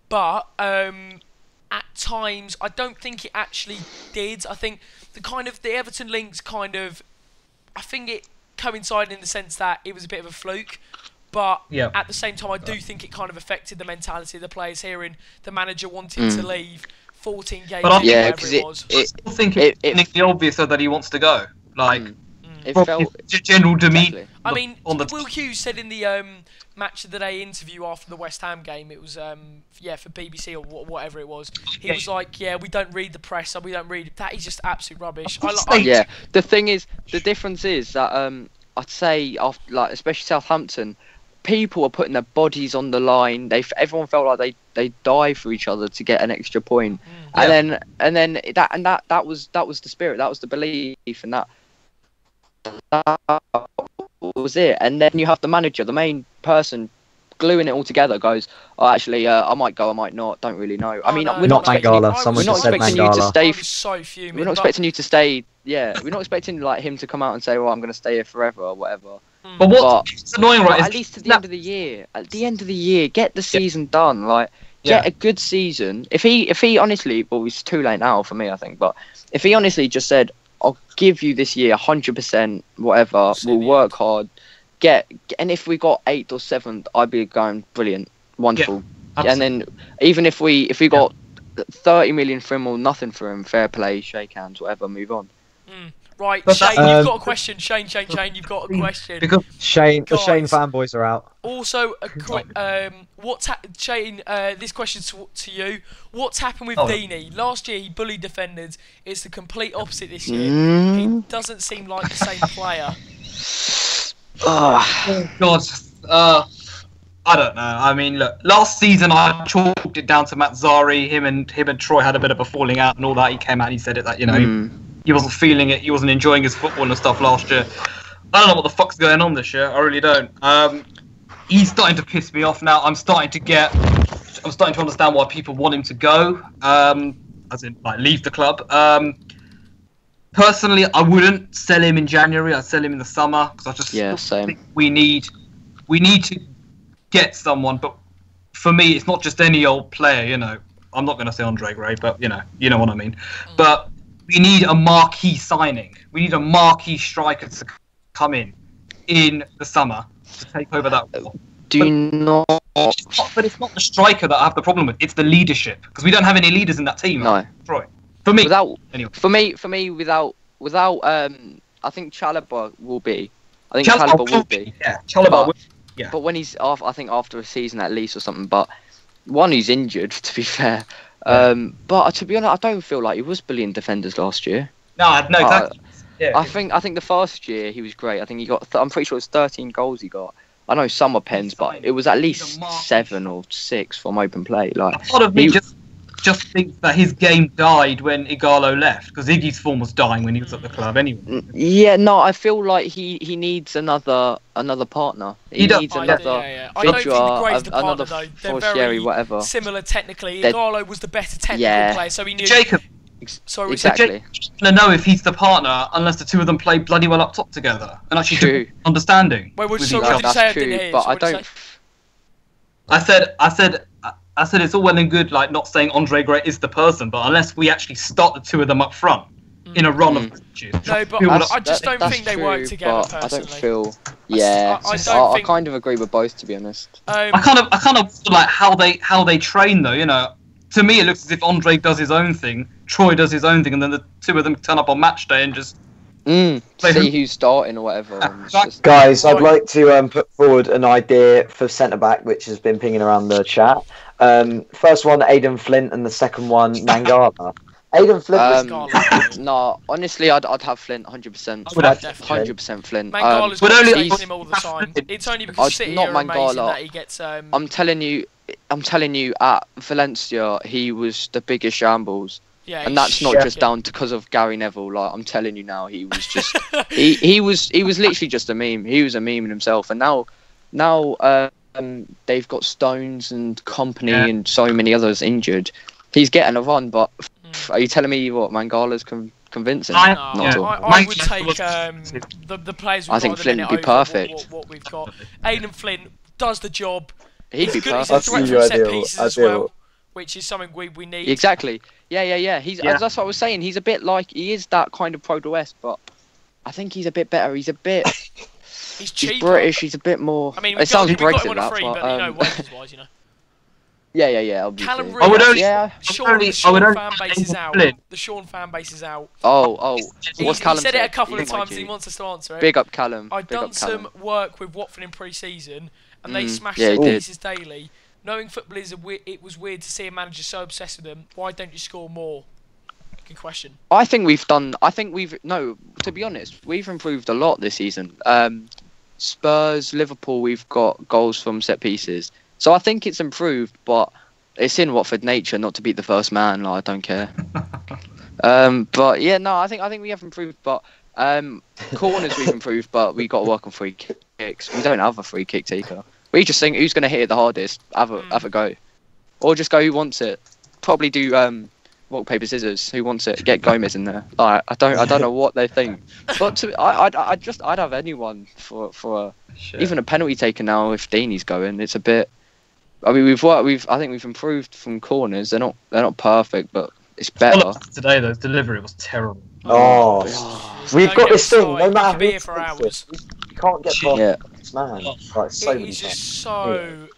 but at times I don't think it actually did. I think the Everton links I think it coincided in the sense that it was a bit of a fluke. But at the same time, I do think it kind of affected the mentality of the players, hearing the manager wanting to leave 14 games but whatever it was. I still think it's the obvious that he wants to go. Like, it felt general demeanour. Exactly. I mean, Will Hughes said in the Match of the Day interview after the West Ham game, it was for BBC or whatever it was. He was like, we don't read the press, we don't read it. That is just absolute rubbish. The thing is, the difference is that I'd say after, like, especially Southampton, people were putting their bodies on the line. Everyone felt like they die for each other to get an extra point. And then that was the spirit. That was the belief, and that was it. And then you have the manager, the main person, gluing it all together. Goes, oh, actually, I might go, I might not. Don't really know. I mean, we're not Mangala. Someone just said expecting you to Mangala. stay. We're not expecting you to stay. Yeah, we're not expecting like him to come out and say, "Well, I'm going to stay here forever" or whatever. But what's annoying, right? At least to the end of the year. At the end of the year, get the season done. Like, get a good season. If he honestly, well, it's too late now for me, I think. But if he honestly just said, "I'll give you this year 100%, whatever. We'll work hard." And if we got 8th or 7th, I'd be going brilliant, wonderful. Yeah, and then even if we got 30 million for him or nothing for him, fair play, shake hands, whatever, move on. Right, Shane, you've got a question. Shane, you've got a question. Because Shane, the Shane fanboys are out. Also, a quick, Shane, this question's to you. What's happened with Deeney? Last year he bullied defenders. It's the complete opposite this year. He doesn't seem like the same player. Oh God. I don't know. I mean, look, last season I chalked it down to Matt Zari. Him and Troy had a bit of a falling out and all that. He came out and he said it that, you know, he wasn't feeling it. He wasn't enjoying his football and stuff last year. I don't know what the fuck's going on this year. I really don't. He's starting to piss me off now. I'm starting to understand why people want him to go. As in, like, leave the club. Personally, I wouldn't sell him in January. I'd sell him in the summer because I just think we need to get someone. But for me, it's not just any old player. You know, I'm not going to say Andre Gray, but you know what I mean. But we need a marquee signing. We need a marquee striker to come in the summer to take over that role. But it's not the striker that I have the problem with. It's the leadership because we don't have any leaders in that team. No, Troy. For me, without I think Chalobah will be. I think Chalobah will be. Yeah, Chalobah will. Yeah. But when he's off, I think after a season at least or something. But he's injured. To be fair. But to be honest, I don't feel like he was bullying defenders last year. No, exactly. I think the first year he was great. I think he got. I'm pretty sure it was 13 goals he got. I know some were pens, but it was at least 7 or 6 from open play. Like, part of me just thinks that his game died when Igalo left because Iggy's form was dying when he was at the club anyway. Yeah, no, I feel like he needs another partner. He needs another Vidra, another Forcieri, whatever. Similar technically. Igalo was the better technical player, so he knew. Jacob. Exactly. Jacob's gonna know if he's the partner unless the two of them play bloody well up top together and actually do understanding. Wait, what did you say? True, but I don't. I said it's all well and good, like not saying Andre Gray is the person, but unless we actually start the two of them up front in a run of matches. No, but I just don't think they work together. Personally. I don't feel. Yeah, I kind of agree with both, to be honest. I kind of like how they train though. You know, to me it looks as if Andre does his own thing, Troy does his own thing, and then the two of them turn up on match day and just. See who's starting or whatever. Guys, I'd like to put forward an idea for centre back, which has been pinging around the chat. First one, Aidan Flint, and the second one, Mangala. Aidan Flint. No, honestly, I'd have Flint 100%. 100% Flint. Mangala's got him all the time. It's only because City are amazing that he gets. I'm telling you, at Valencia, he was the biggest shambles. Yeah, and that's not just down because of Gary Neville. Like, I'm telling you now, he was just he was literally just a meme. He was a meme in himself. And now they've got Stones and Company and so many others injured. He's getting a run, but are you telling me what Mangala's convincing? I would take the players. I think Flint would be perfect. What we've got, Aidan Flint does the job. He'd be perfect. He's a threat from set pieces as well, which is something we need. Exactly. Yeah. That's what I was saying. He's a bit like he is that kind of Pro-West, but I think he's a bit better. He's cheaper. He's British. He's a bit more. I mean, it sounds Brexit, but you know, wages-wise, you know. Yeah. Obviously. Callum Reed, Sean fan base is out. The Sean fan base is out. Oh. What's Callum said? He said it a couple of times. He wants us to answer it. Big up Callum. I've done some work with Watford in pre-season, and they smashed set pieces daily. Knowing footballers, it was weird to see a manager so obsessed with them. Why don't you score more? Good question. To be honest, we've improved a lot this season. Spurs, Liverpool, we've got goals from set pieces. So I think it's improved, but it's in Watford nature not to beat the first man. Like, I don't care. But yeah, no, I think we have improved, but corners we've improved, but we got to work on free kicks. We don't have a free kick taker. We just think who's going to hit it the hardest. Have a go, or just go who wants it. Probably do rock paper scissors. Who wants it? Get Gomez in there. I don't know what they think, but I'd have anyone for even a penalty taker now if Deeney's going. It's a bit. I mean, I think we've improved from corners. They're not perfect, but it's better. Today, though, delivery was terrible. Oh, we've got this thing. No matter who for hours. You can't get past man. Like, so He's just so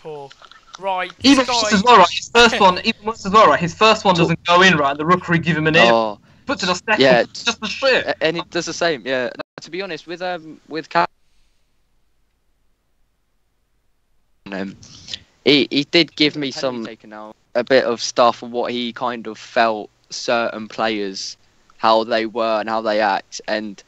poor. Right. Even worse as well, right? His first one, even worse as well, right? His first one doesn't go in, right? And the rookery give him an in. Puts it on second. Yeah, it's just the shit. And he does the same. Yeah. To be honest, with he did give me a bit of stuff on what he kind of felt certain players, how they were and how they act, and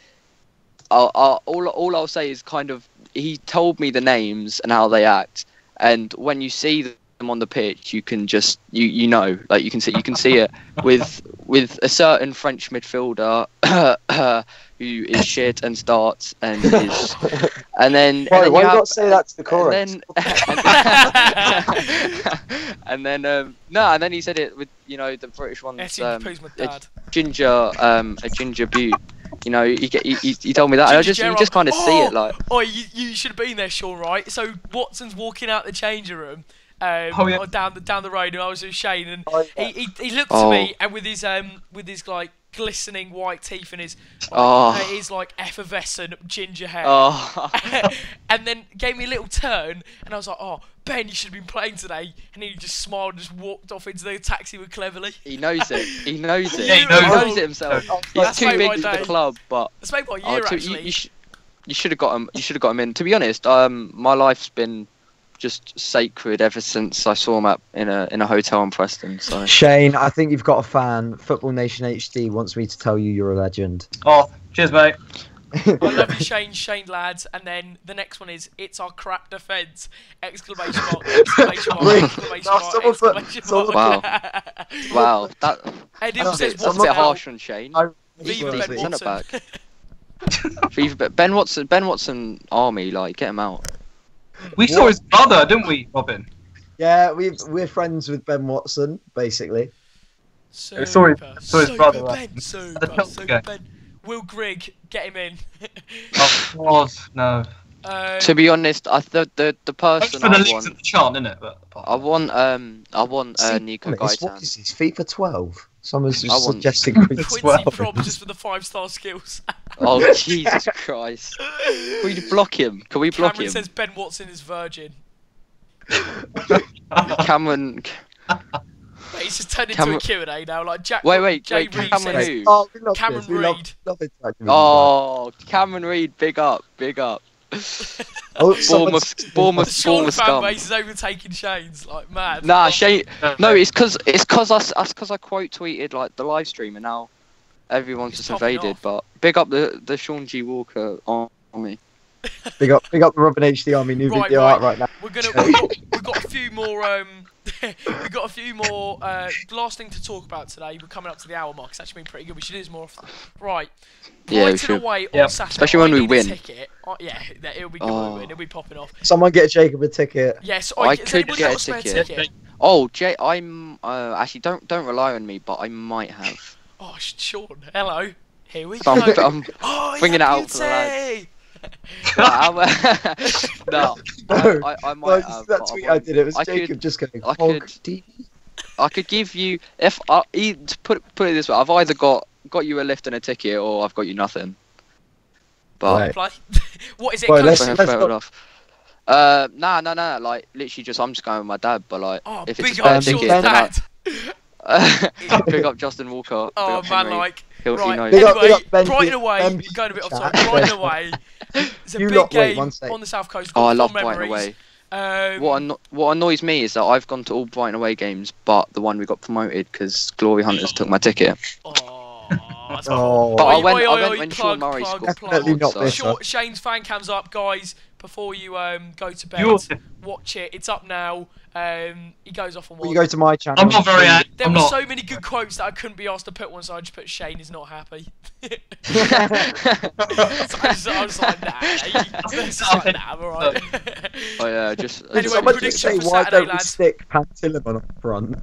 all I'll say is kind of he told me the names and how they act, and when you see them on the pitch, you can just you know, like you can see it with a certain French midfielder who is shit and starts and is, and then why you not say that to the chorus? And then he said it with the British ones, a ginger beaut. He told me that. And you just kind of see it like. Oh, you should have been there, Sean. Right. So Watson's walking out the changing room. Or down the road, and I was with Shane, and he looked at me, and with his like glistening white teeth and his like effervescent ginger hair, and then gave me a little turn, and I was like, "Oh, Ben, you should have been playing today," and he just smiled and just walked off into the taxi with Cleverly. He knows it. He knows it. Yeah, he knows it himself. He's too big for the club, but it's made my year actually. You should have got him. You should have got him in. To be honest, my life's been just sacred ever since I saw him in a hotel in Preston. So Shane, I think you've got a fan. Football Nation HD wants me to tell you you're a legend. Oh, cheers, mate. I love you, Shane lads. And then the next one is "It's our crap defence!" Exclamation mark! Exclamation mark! Exclamation mark! Exclamation mark! Wow. That says that's a bit harsh on Shane. Viva Ben Watson. Viva Ben Watson army, like, get him out. We saw his brother, didn't we, Robin? Yeah, we're friends with Ben Watson, basically. Saw his brother. Ben, super Ben. Will Grigg, get him in. Oh God, no. To be honest, the person for the leagues at the chant, isn't it? I want Nico Gaetan. What is his FIFA 12? Someone's suggesting Quincy Probs just for the 5-star skills. Oh Jesus Christ! Can we block him? Can we block Cameron him? says Ben Watson is virgin. Cameron. Mate, he's just turned into a Q&A now, like Jack. Wait, Cameron says, who? Oh, Cameron Reid. Cameron Reid, big up. Bournemouth scum. fan base is overtaking Shane's, like mad. Nah, Shane. No, it's cause I quote tweeted like the live stream, and now everyone's just invaded. But big up the Sean G Walker army. Big up the Robin HD Army new video out right now. We've got a few more we've got a few more last thing to talk about today. We're coming up to the hour mark. It's actually been pretty good. We should do this more often. Right. Brighton away on Saturday. Especially when we win. Yeah, it'll be good when we win. It'll be popping off. Someone get Jacob a ticket. Yes, I could get a ticket. Oh, Jay, I'm actually don't rely on me, but I might have. Oh, Sean, hello. Here we go. I'm bringing it out for the lads. No, I might have. That tweet I did, it was Jacob just going. I could give you to put it this way. I've either got you a lift and a ticket, or I've got you nothing. But what is it? Let's Nah. Like literally, I'm just going with my dad. But like, if it's a spare ticket, then pick up Justin Walker. Oh man, like. Right, anyway, Brighton away, going a bit off time. Brighton away, it's a big game on the south coast. I love Brighton away. What annoys me is that I've gone to all Brighton away games, but the one we got promoted because Glory Hunters took my ticket. Oh, it's Oh, But I Oi, went, oi, I oi, went oi, when plug, Sean Murray plug, scored. Definitely not So. this. Shane's fan cam's up, guys. Before you go to bed, You're- watch it. It's up now. He goes off on Will one. you go to my channel? I'm not very. There I'm were not. so many good quotes that I couldn't be asked to put one, so I just put Shane is not happy. So I was like, nah, I'm alright. Oh yeah, just. Anyway, Someone just prediction say, for why Saturday, don't we lads. stick Pantilimon up front?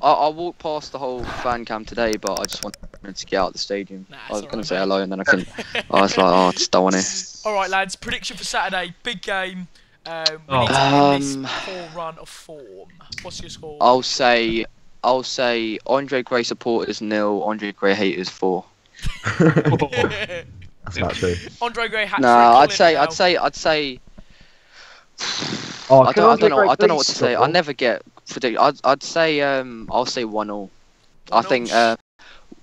I walked past the whole fan cam today, but I just wanted to get out of the stadium. Nah, I was it's gonna alright, say mate. hello, and then I couldn't. I was like, oh, I just don't want to. Alright, lads, prediction for Saturday. Big game. We Oh. need to end this poor run of form. What's your score? I'll say Andre Gray supporters 0, Andre Gray haters 4. That's not true. Andre Gray hat-trick. No, I'd say. Oh, I don't know what to say. I score. never get predict. I'd say I'll say 1-0. I think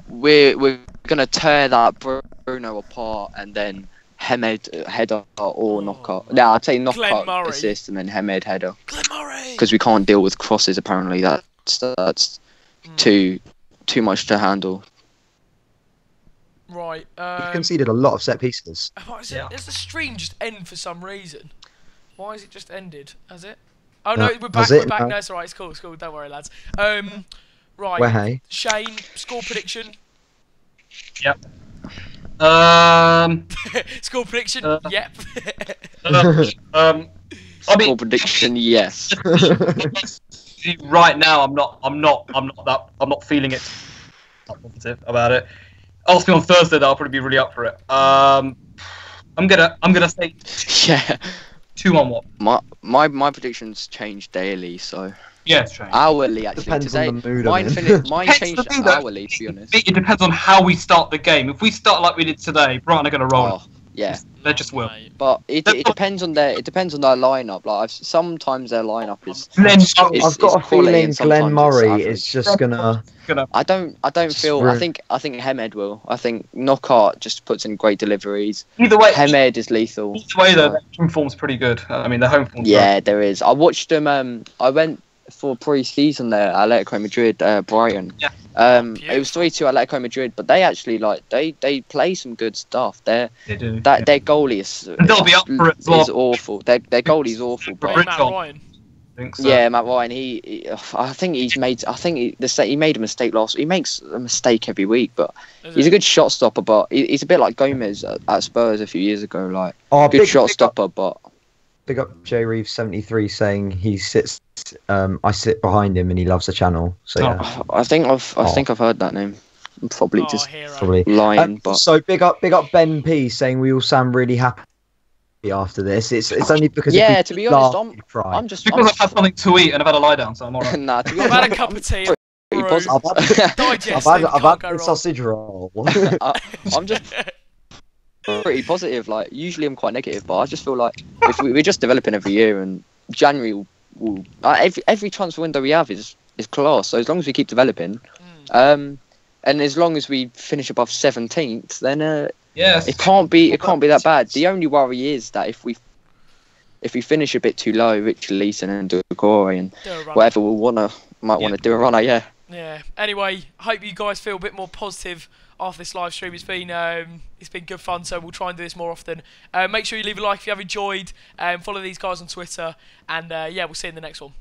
we're gonna tear that Bruno apart and then Hemed header or knockout. No, I'd say knockout Murray. assist and then Hemed header Glenn Murray. because we can't deal with crosses. Apparently, that's too much to handle. Right. We've conceded a lot of set pieces. What is it? Yeah. Does the stream just end for some reason? Why is it just ended? Has it? Oh No, no, we're back. has it? We're back. No. No, it's alright. It's cool. It's cool. Don't worry, lads. Right. Well, hey. Shane, score prediction. Yep. Score prediction. Yep. I Score mean, prediction, yes. right now, I'm not feeling it. Not positive about it. Ask me on Thursday, I'll probably be really up for it. I'm gonna say Yeah. 2-1. My predictions change daily, so Yeah, it's strange. hourly actually. Depends Today, on the mood mine I'm in. mine Depends changed on the thing, though. hourly, to be honest. It depends on how we start the game. If we start like we did today, Brighton are gonna roll. Oh, yeah. They just will. Mate. But it depends on their lineup. Like sometimes their lineup is. Glenn, is I've got a quality feeling and Glenn sometimes Murray it's is average. just gonna. I don't feel. I think Hemed will. I think Knockout just puts in great deliveries. Either way, Hemed is lethal. either way though, so- their home form's pretty good. I mean, their home form's Yeah, there is. I watched them. I went for pre-season there, Atletico Madrid, Brighton. Yeah. It was 3-2 Atletico Madrid, but they actually they play some good stuff. they do. Their goalie is They'll be up for it as well. is awful. Their goalie is awful, For Right, but Matt Richard. Ryan. I think so. yeah, Matt Ryan. I think he made a mistake last. He makes a mistake every week, but Is he's it? a good shot stopper. But he's a bit like Gomez at Spurs a few years ago. Like Oh, good shot stopper, but Big up J Reeves 73 saying he sits. I sit behind him and he loves the channel. So yeah, I think I've heard that name. I'm probably Oh, just hero. probably. lying, but So big up Ben P saying we all sound really happy after this. It's only because if yeah. we To be honest, laugh, we cry. I'm just Because I've had something to eat and I've had a lie down, so I'm alright. nah. To be I've honest, had a cup of tea. pretty brew. positive. Digesting, I've can't had go the wrong. sausage roll. I'm just pretty positive. Like usually I'm quite negative, but I just feel like if we're just developing every year, and January will every transfer window we have is class. So as long as we keep developing, and as long as we finish above 17th, then Yes. it can't be that bad. The only worry is that if we finish a bit too low, Richard Leeson and Doucouré and Do a run. whatever might want to do a runner, yeah. Yeah. Anyway, hope you guys feel a bit more positive after this live stream. It's been good fun, so we'll try and do this more often. Make sure you leave a like if you have enjoyed. Follow these guys on Twitter, and yeah, we'll see you in the next one.